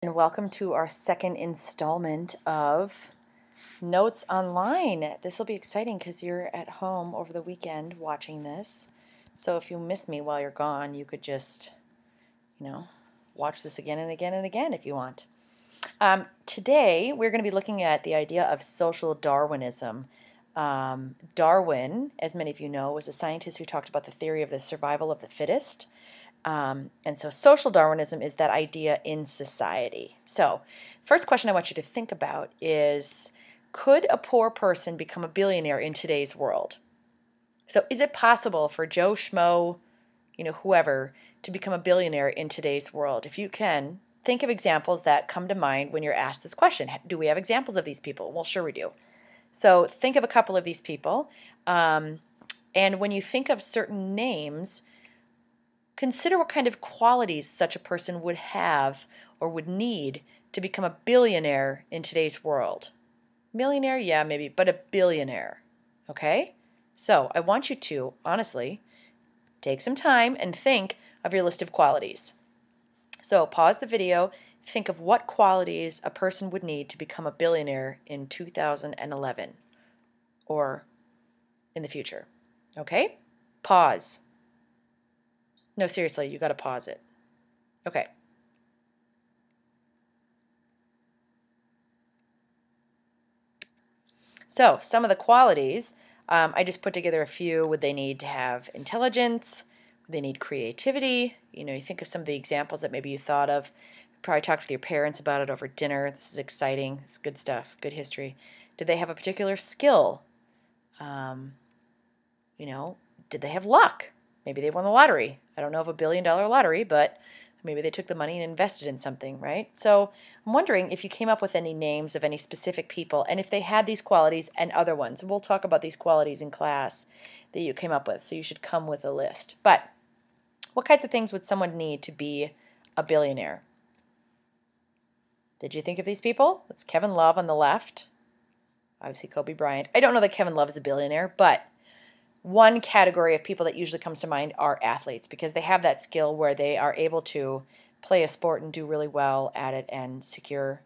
And welcome to our second installment of Notes Online. This will be exciting because you're at home over the weekend watching this. So if you miss me while you're gone, you could just, watch this again and again and again if you want. Today, we're going to be looking at the idea of social Darwinism. Darwin, as many of you know, was a scientist who talked about the theory of the survival of the fittest. And so social Darwinism is that idea in society. So first question I want you to think about is, could a poor person become a billionaire in today's world? So is it possible for Joe Schmo, whoever, to become a billionaire in today's world? If you can, think of examples that come to mind when you're asked this question. Do we have examples of these people? Well, sure we do. So think of a couple of these people. And when you think of certain names, consider what kind of qualities such a person would have or would need to become a billionaire in today's world. Millionaire, yeah, maybe, but a billionaire, okay? So I want you to, honestly, take some time and think of your list of qualities. So pause the video, think of what qualities a person would need to become a billionaire in 2011 or in the future, okay? Pause. No, seriously, you got to pause it. Okay. So, some of the qualities, I just put together a few. Would they need to have intelligence? Would they need creativity? You think of some of the examples that maybe you thought of. You probably talked with your parents about it over dinner. This is exciting. It's good stuff, good history. Did they have a particular skill? Did they have luck? Maybe they won the lottery. I don't know of $1 billion lottery, but maybe they took the money and invested in something, right? So I'm wondering if you came up with any names of any specific people and if they had these qualities and other ones. And we'll talk about these qualities in class that you came up with, so you should come with a list. But what kinds of things would someone need to be a billionaire? Did you think of these people? It's Kevin Love on the left. Obviously Kobe Bryant. I don't know that Kevin Love is a billionaire, but one category of people that usually comes to mind are athletes because they have that skill where they are able to play a sport and do really well at it and secure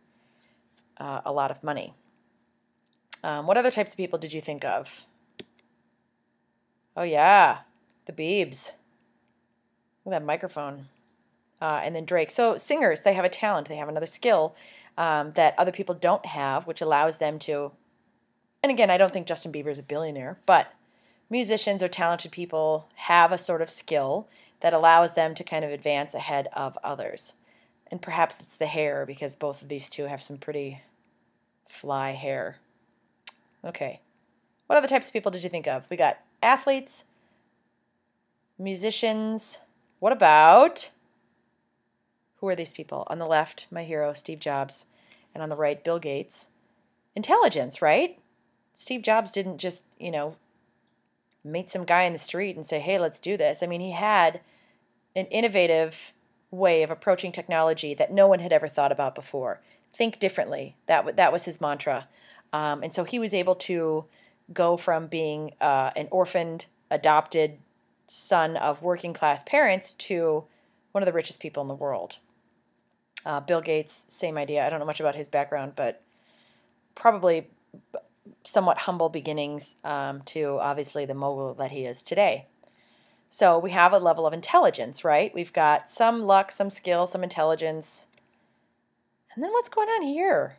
a lot of money. What other types of people did you think of? Oh yeah, the Biebs. Look at that microphone. And then Drake. So singers, they have a talent. They have another skill that other people don't have, which allows them to, and again, I don't think Justin Bieber is a billionaire, but musicians or talented people have a sort of skill that allows them to kind of advance ahead of others. And perhaps it's the hair, because both of these two have some pretty fly hair. Okay. What other types of people did you think of? We got athletes, musicians. What about, who are these people? On the left, my hero, Steve Jobs. And on the right, Bill Gates. Intelligence, right? Steve Jobs didn't just, meet some guy in the street and say, hey, let's do this. I mean, he had an innovative way of approaching technology that no one had ever thought about before. Think differently. That was his mantra. And so he was able to go from being an orphaned, adopted son of working class parents to one of the richest people in the world. Bill Gates, same idea. I don't know much about his background, but probably somewhat humble beginnings to obviously the mogul that he is today. So we have a level of intelligence, right? We've got some luck, some skill, some intelligence. And then what's going on here?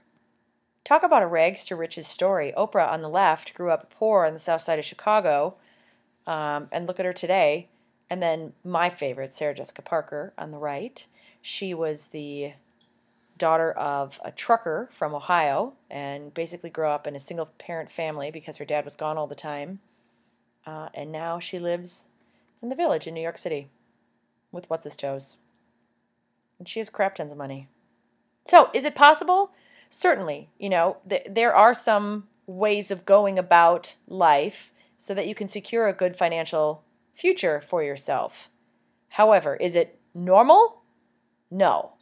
Talk about a rags to riches story. Oprah on the left grew up poor on the south side of Chicago, and look at her today. And then my favorite, Sarah Jessica Parker on the right. She was the daughter of a trucker from Ohio and basically grew up in a single parent family because her dad was gone all the time. And now she lives in the Village in New York City with what's-his-toes. And she has crap tons of money. So is it possible? Certainly. There are some ways of going about life so that you can secure a good financial future for yourself. However, is it normal? No.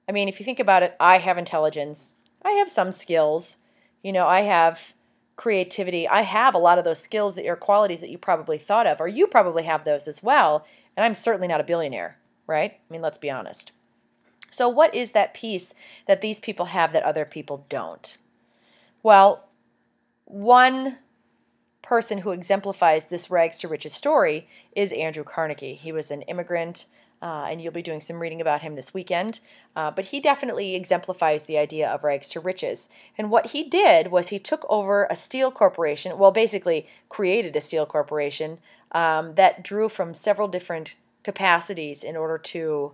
I mean, if you think about it, I have intelligence. I have some skills. I have creativity. I have a lot of those skills that are qualities that you probably thought of, or you probably have those as well. And I'm certainly not a billionaire, right? I mean, let's be honest. So what is that piece that these people have that other people don't? Well, one person who exemplifies this rags to riches story is Andrew Carnegie. He was an immigrant, and you'll be doing some reading about him this weekend. But he definitely exemplifies the idea of rags to riches. And what he did was he took over a steel corporation, well, basically created a steel corporation that drew from several different capacities in order to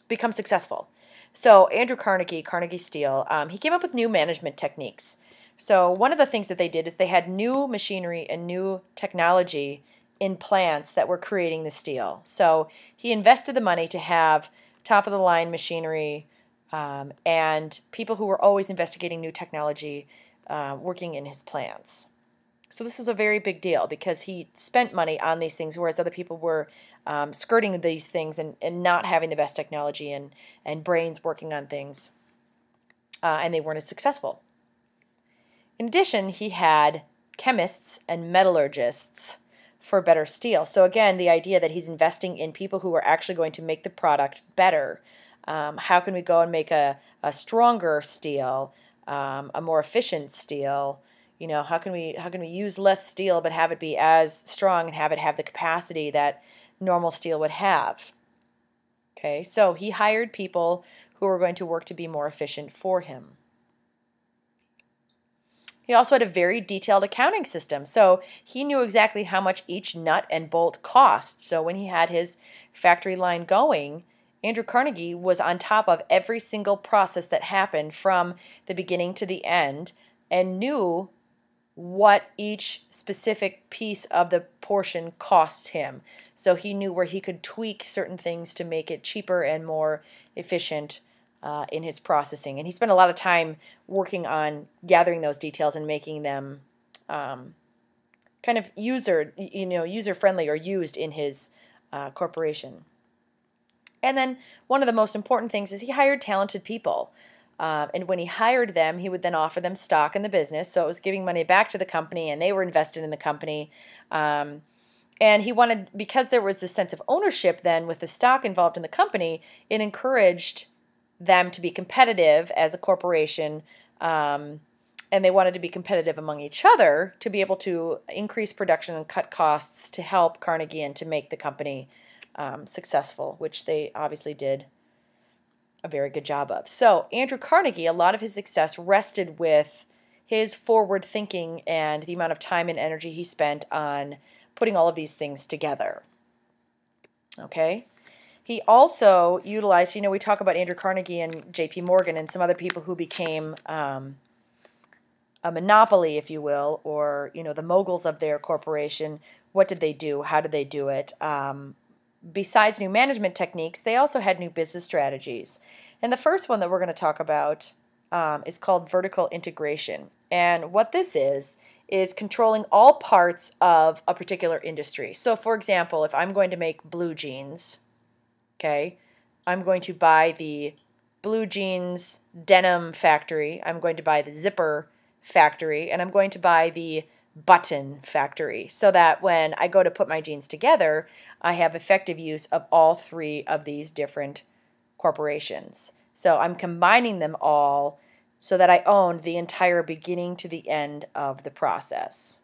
become successful. So Andrew Carnegie, Carnegie Steel, he came up with new management techniques. So one of the things that they did is they had new machinery and new technology in plants that were creating the steel. So he invested the money to have top-of-the-line machinery and people who were always investigating new technology working in his plants. So this was a very big deal because he spent money on these things, whereas other people were skirting these things and not having the best technology and brains working on things, and they weren't as successful. In addition, he had chemists and metallurgists for better steel. So again, the idea that he's investing in people who are actually going to make the product better. How can we go and make a stronger steel, a more efficient steel? You know, how can we use less steel but have it be as strong and have it have the capacity that normal steel would have? Okay, so he hired people who were going to work to be more efficient for him. He also had a very detailed accounting system, so he knew exactly how much each nut and bolt cost. So when he had his factory line going, Andrew Carnegie was on top of every single process that happened from the beginning to the end and knew what each specific piece of the portion cost him. So he knew where he could tweak certain things to make it cheaper and more efficient in his processing. And he spent a lot of time working on gathering those details and making them kind of user-friendly or used in his corporation. And then one of the most important things is he hired talented people. And when he hired them, he would then offer them stock in the business. So it was giving money back to the company, and they were invested in the company. And he wanted, because there was this sense of ownership then with the stock involved in the company, it encouraged them to be competitive as a corporation. And they wanted to be competitive among each other to be able to increase production and cut costs to help Carnegie and to make the company successful, which they obviously did a very good job of. So Andrew Carnegie, a lot of his success rested with his forward thinking and the amount of time and energy he spent on putting all of these things together. Okay? He also utilized, we talk about Andrew Carnegie and J.P. Morgan and some other people who became a monopoly, if you will, or, the moguls of their corporation. What did they do? How did they do it? Besides new management techniques, they also had new business strategies. And the first one that we're going to talk about is called vertical integration. And what this is controlling all parts of a particular industry. So, for example, if I'm going to make blue jeans, okay, I'm going to buy the blue jeans denim factory, I'm going to buy the zipper factory, and I'm going to buy the button factory so that when I go to put my jeans together, I have effective use of all three of these different corporations. So I'm combining them all so that I own the entire beginning to the end of the process.